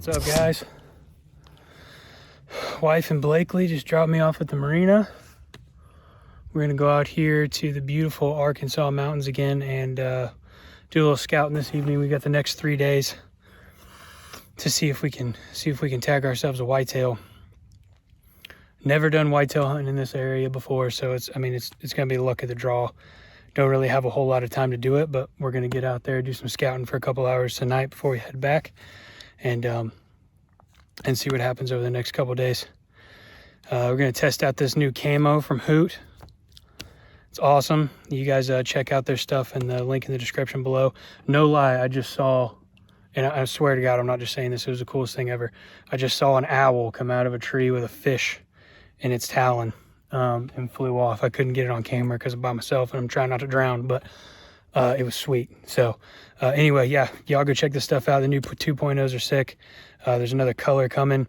What's up, guys? Wife and Blakely just dropped me off at the marina. We're gonna go out here to the beautiful Arkansas mountains again and do a little scouting this evening. We got the next 3 days to see if we can tag ourselves a whitetail. Never done whitetail hunting in this area before, so it's gonna be the luck of the draw. Don't really have a whole lot of time to do it, but we're gonna get out there, do some scouting for a couple hours tonight before we head back, and see what happens over the next couple days. We're gonna test out this new camo from Hoot. It's awesome. You guys check out their stuff in the link in the description below. No lie, I just saw, and I swear to God, I'm not just saying this, it was the coolest thing ever. I just saw an owl come out of a tree with a fish in its talon. And flew off. I couldn't get it on camera because I'm by myself and I'm trying not to drown, but it was sweet. So anyway, yeah, y'all go check this stuff out. The new 2.0s are sick. There's another color coming,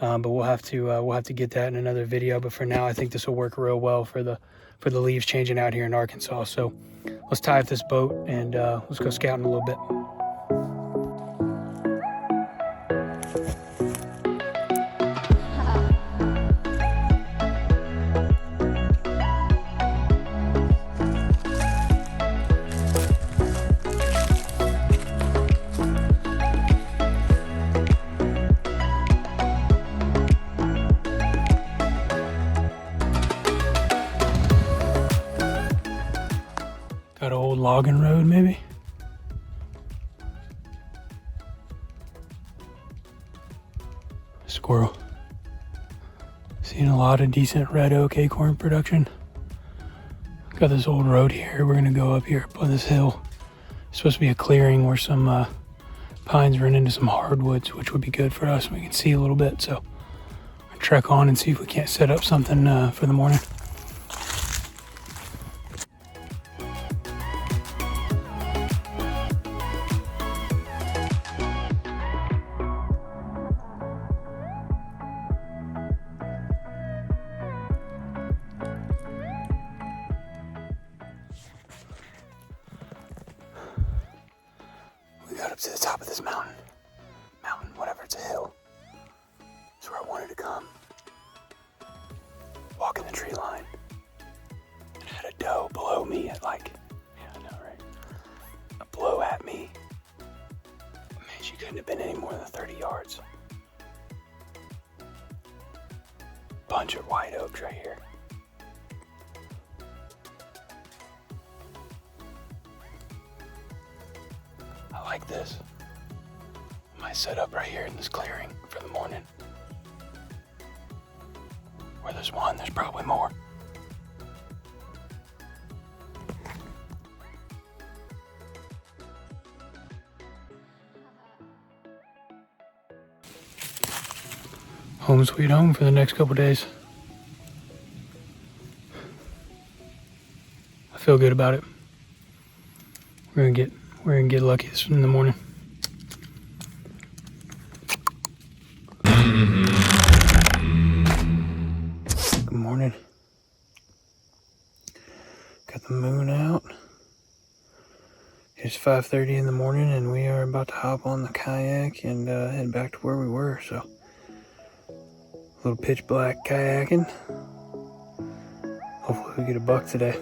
but we'll have to get that in another video. But for now, I think this will work real well for the leaves changing out here in Arkansas. So let's tie up this boat and let's go scouting a little bit. Got an old logging road, maybe. Squirrel. Seeing a lot of decent red oak acorn production. Got this old road here. We're gonna go up here up on this hill. It's supposed to be a clearing where some pines run into some hardwoods, which would be good for us. We can see a little bit, so I'll trek on and see if we can't set up something for the morning. Got up to the top of this mountain, whatever, it's a hill. It's where I wanted to come. Walking the tree line. And I had a doe below me at I know, right? A blow at me. Man, she couldn't have been any more than 30 yards. Bunch of white oaks right here. I like this. Might set up right here in this clearing for the morning. Where there's one, there's probably more. Home sweet home for the next couple days. I feel good about it. We're gonna get lucky in the morning. Good morning. Got the moon out. It's 5:30 in the morning and we are about to hop on the kayak and head back to where we were. So a little pitch black kayaking. Hopefully we get a buck today.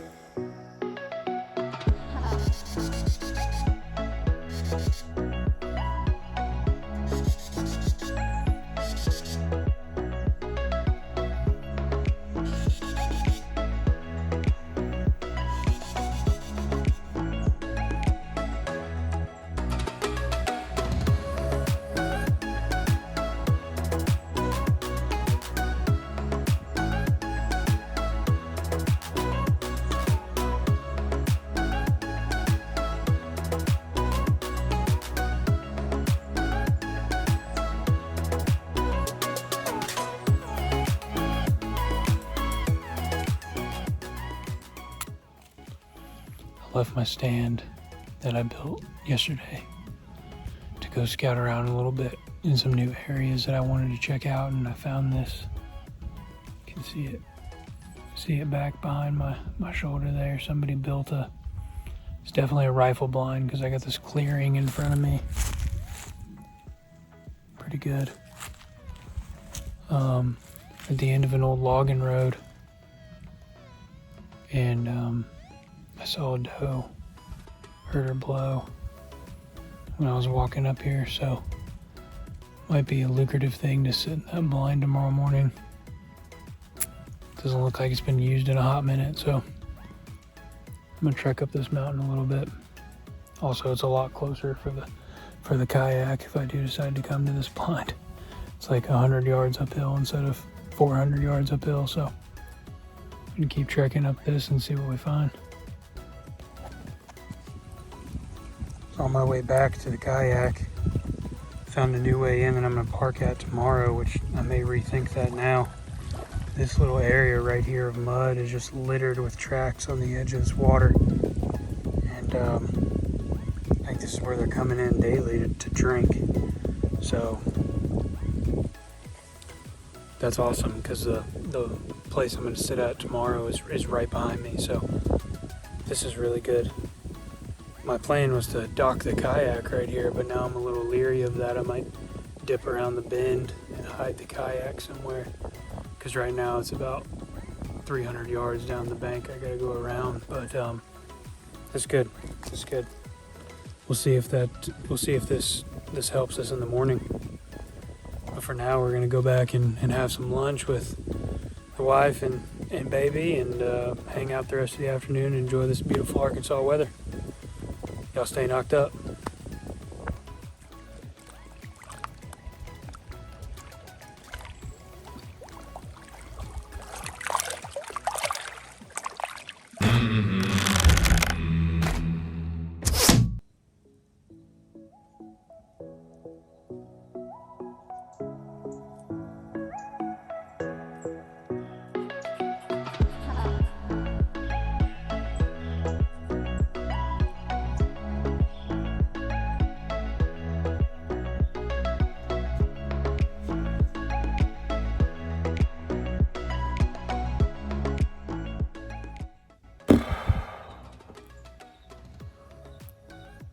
Left my stand that I built yesterday to go scout around a little bit in some new areas that I wanted to check out, and I found this. You can see it back behind my shoulder there. Somebody built it's definitely a rifle blind because I got this clearing in front of me. Pretty good. At the end of an old logging road, and I saw a doe, heard her blow when I was walking up here, so might be a lucrative thing to sit in that blind tomorrow morning. Doesn't look like it's been used in a hot minute, so I'm gonna trek up this mountain a little bit. Also, it's a lot closer for the kayak if I do decide to come to this blind. It's like 100 yards uphill instead of 400 yards uphill, so I'm gonna keep trekking up this and see what we find. So on my way back to the kayak, found a new way in that I'm gonna park at tomorrow, which I may rethink that now. This little area right here of mud is just littered with tracks on the edge of this water. And I think this is where they're coming in daily to drink. So that's awesome, because the place I'm going to sit at tomorrow is right behind me. So this is really good. My plan was to dock the kayak right here, but now I'm a little leery of that. I might dip around the bend and hide the kayak somewhere, because right now it's about 300 yards down the bank. I gotta go around, but that's good. That's good. We'll see if this helps us in the morning. But for now, we're gonna go back and have some lunch with the wife and baby, and hang out the rest of the afternoon and enjoy this beautiful Arkansas weather. Y'all stay knocked up.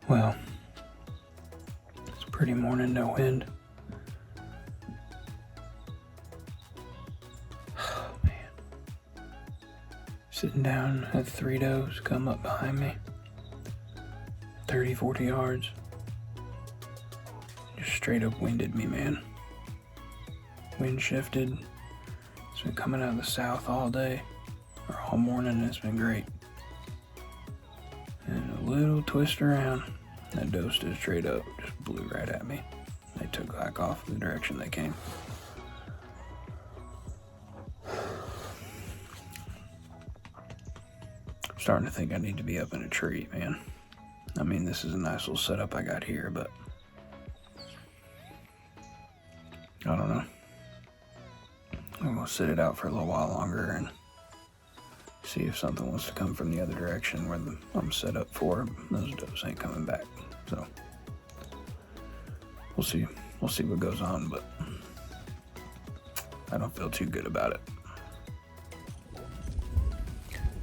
Well, it's a pretty morning, no wind. Oh, man. Sitting down, had 3 does come up behind me. 30, 40 yards. Just straight up winded me, man. Wind shifted. It's been coming out of the south all day, or all morning, and it's been great. And a little twist around. That doe stood straight up, just blew right at me. They took back off the direction they came. I'm starting to think I need to be up in a tree, man. I mean, this is a nice little setup I got here, but I don't know. I'm gonna sit it out for a little while longer and see if something wants to come from the other direction where I'm set up for. Those does ain't coming back, so we'll see. We'll see what goes on, but I don't feel too good about it.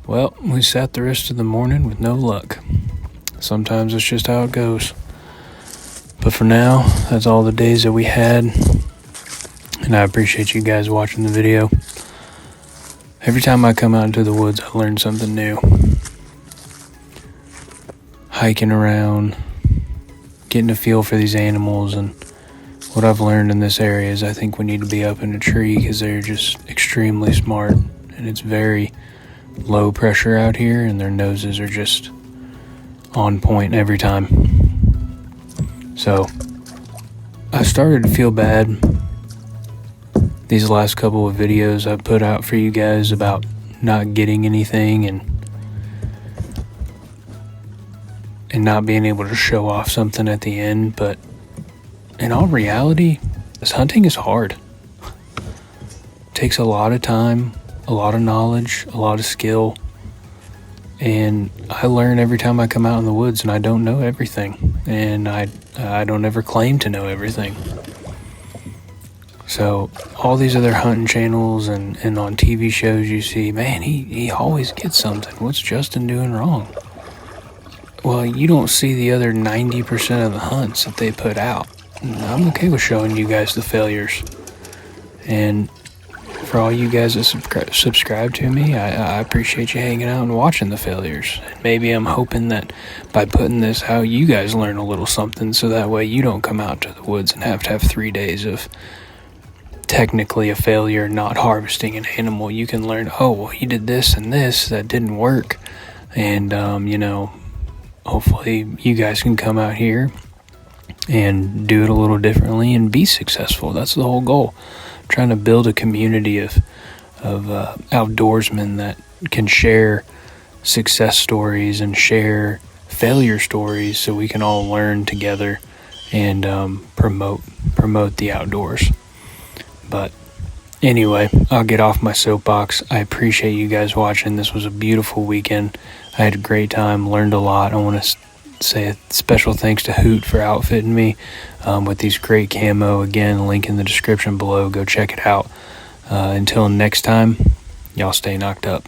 Well, we sat the rest of the morning with no luck. Sometimes it's just how it goes. But for now, that's all the days that we had, and I appreciate you guys watching the video. Every time I come out into the woods, I learn something new. Hiking around, getting a feel for these animals, and what I've learned in this area is I think we need to be up in a tree because they're just extremely smart, and it's very low pressure out here, and their noses are just on point every time. So I started to feel bad these last couple of videos I put out for you guys about not getting anything and not being able to show off something at the end, but in all reality, this hunting is hard. It takes a lot of time, a lot of knowledge, a lot of skill, and I learn every time I come out in the woods, and I don't know everything, and I don't ever claim to know everything. So all these other hunting channels and on TV shows you see, man, he always gets something. What's Justin doing wrong? Well, you don't see the other 90% of the hunts that they put out. I'm okay with showing you guys the failures. And for all you guys that subscribe to me, I appreciate you hanging out and watching the failures. Maybe I'm hoping that by putting this out, you guys learn a little something, so that way you don't come out to the woods and have to have 3 days of technically a failure not harvesting an animal. You can learn, oh, well, you did this and this that didn't work. And, hopefully you guys can come out here and do it a little differently and be successful. That's the whole goal. Trying to build a community of outdoorsmen that can share success stories and share failure stories, so we can all learn together and promote the outdoors. But anyway, I'll get off my soapbox. I appreciate you guys watching. This was a beautiful weekend. I had a great time, learned a lot. I want to say a special thanks to Hoot for outfitting me with these great camo. Again, link in the description below. Go check it out. Until next time, y'all stay knocked up.